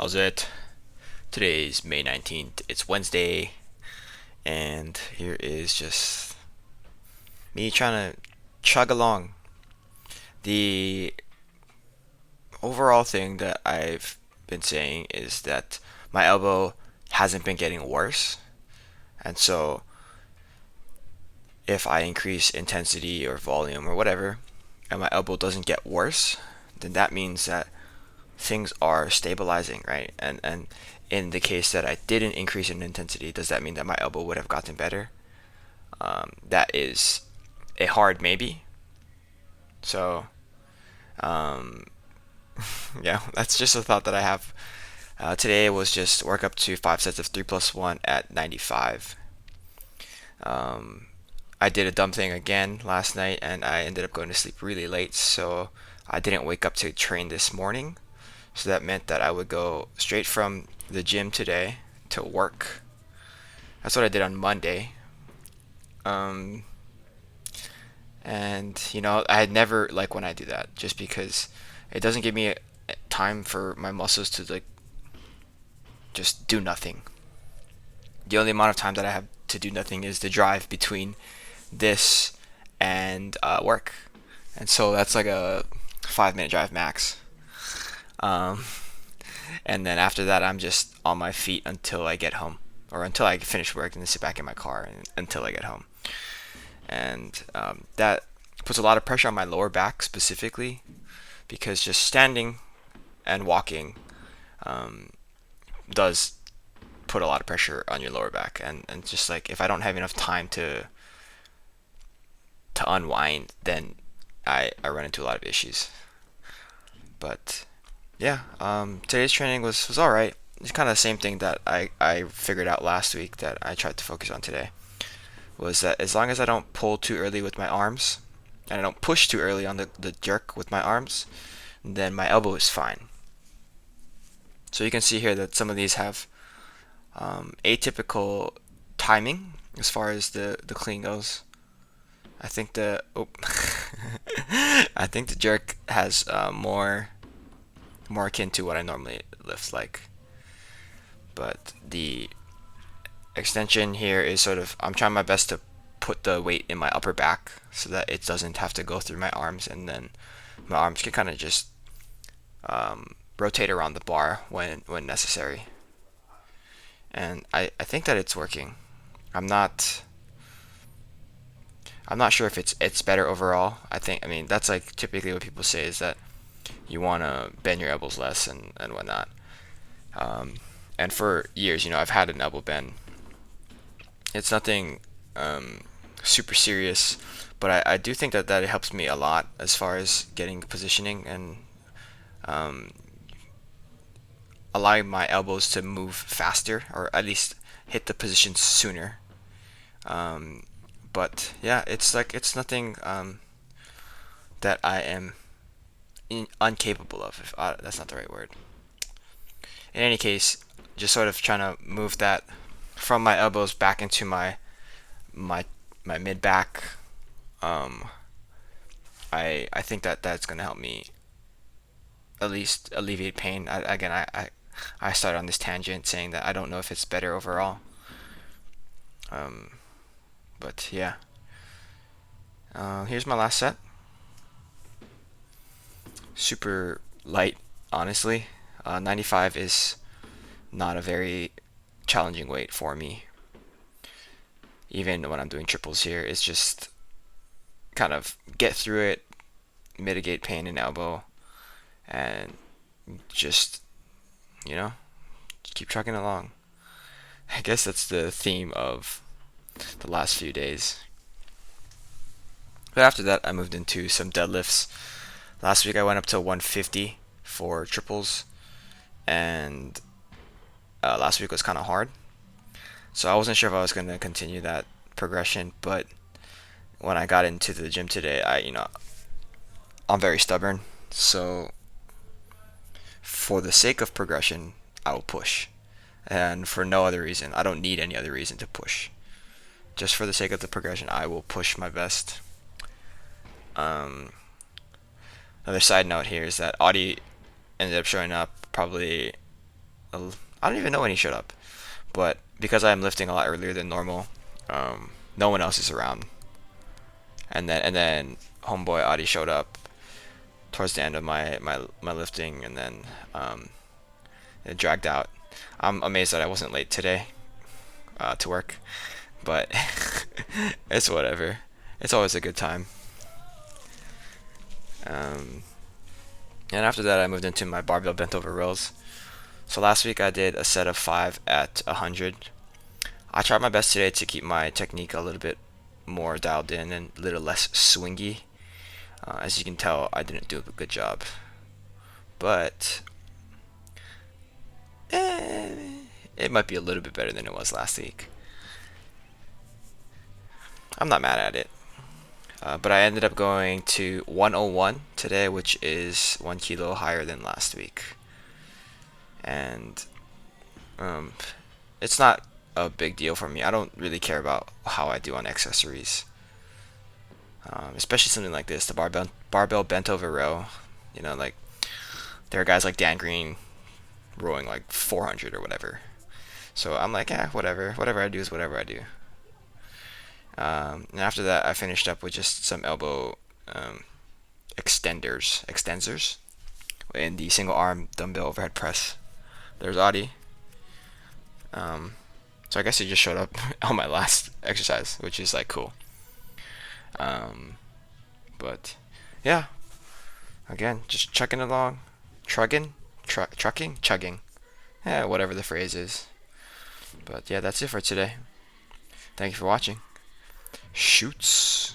How's it? Today's May 19th. It's Wednesday, and here is just me trying to chug along. The overall thing that I've been saying is that my elbow hasn't been getting worse, and so if I increase intensity or volume or whatever, and my elbow doesn't get worse, then that means that things are stabilizing, right? And in the case that I didn't increase in intensity, does that mean that my elbow would have gotten better? That is a hard maybe. So um, yeah, that's just a thought that I have. Today was just work up to 5 sets of 3 plus 1 at 95. Um, I did a dumb thing again last night, and I ended up going to sleep really late, so I didn't wake up to train this morning. So that meant that I would go straight from the gym today to work. That's what I did on Monday. Um, and I had never like when I do that, just because it doesn't give me time for my muscles to like just do nothing. The only amount of time that I have to do nothing is the drive between this and work, and so that's like a 5 minute drive max. Um, and then after that, I'm just on my feet until I get home, or until I finish work and then sit back in my car until I get home. And that puts a lot of pressure on my lower back specifically, because just standing and walking um, does put a lot of pressure on your lower back, and just like if I don't have enough time to unwind, then I run into a lot of issues. But yeah, today's training was all right. It's kind of the same thing that I figured out last week that I tried to focus on today, was that as long as I don't pull too early with my arms and I don't push too early on the jerk with my arms, then my elbow is fine. So you can see here that some of these have atypical timing as far as the clean goes. I think the oh, I think the jerk has more akin to what I normally lift like, but the extension here is sort of, I'm trying my best to put the weight in my upper back so that it doesn't have to go through my arms, and then my arms can kind of just rotate around the bar when necessary. And I think that it's working. I'm not I'm not sure if it's better overall. I mean that's like typically what people say, is that you want to bend your elbows less and whatnot. Um, and for years, I've had an elbow bend. It's nothing super serious, but I do think that it helps me a lot as far as getting positioning and um, allowing my elbows to move faster, or at least hit the position sooner. Um, but yeah, it's nothing that I am incapable of. If that's not the right word. In any case, just sort of trying to move that from my elbows back into my my mid back. Um, I think that that's gonna help me at least alleviate pain. I started on this tangent saying that I don't know if it's better overall. Um, but yeah, here's my last set. Super light, honestly. 95 is not a very challenging weight for me. Even when I'm doing triples here, it's just kind of get through it, mitigate pain in elbow, and just, you know, keep trucking along. I guess that's the theme of the last few days. But after that, I moved into some deadlifts. Last week I went up to 150 for triples, and last week was kind of hard. So I wasn't sure if I was going to continue that progression, but when I got into the gym today, I'm very stubborn. So for the sake of progression, I will push. And for no other reason. I don't need any other reason to push. Just for the sake of the progression, I will push my best. Um, Another side note here is that Audie ended up showing up probably I don't even know when he showed up, but because I'm lifting a lot earlier than normal, no one else is around. And then homeboy Adi showed up towards the end of my lifting, and then it dragged out. I'm amazed that I wasn't late today to work, but it's whatever. It's always a good time. Um, and after that, I moved into my barbell bent over rows. So last week I did a set of 5 at 100. I tried my best today to keep my technique a little bit more dialed in and a little less swingy. As you can tell, I didn't do a good job. But it might be a little bit better than it was last week. I'm not mad at it. But I ended up going to 101 today, which is 1 kilo higher than last week. And um, it's not a big deal for me. I don't really care about how I do on accessories, especially something like this, the barbell bent over row. Like there are guys like Dan Green rowing like 400 or whatever. So I'm like, yeah, whatever I do is whatever I do. And after that, I finished up with just some elbow extensors in the single arm dumbbell overhead press. There's Adi. So I guess he just showed up on my last exercise, which is like cool. But yeah, again, just chugging along, chugging, yeah, whatever the phrase is. But yeah, that's it for today. Thank you for watching. Shoots.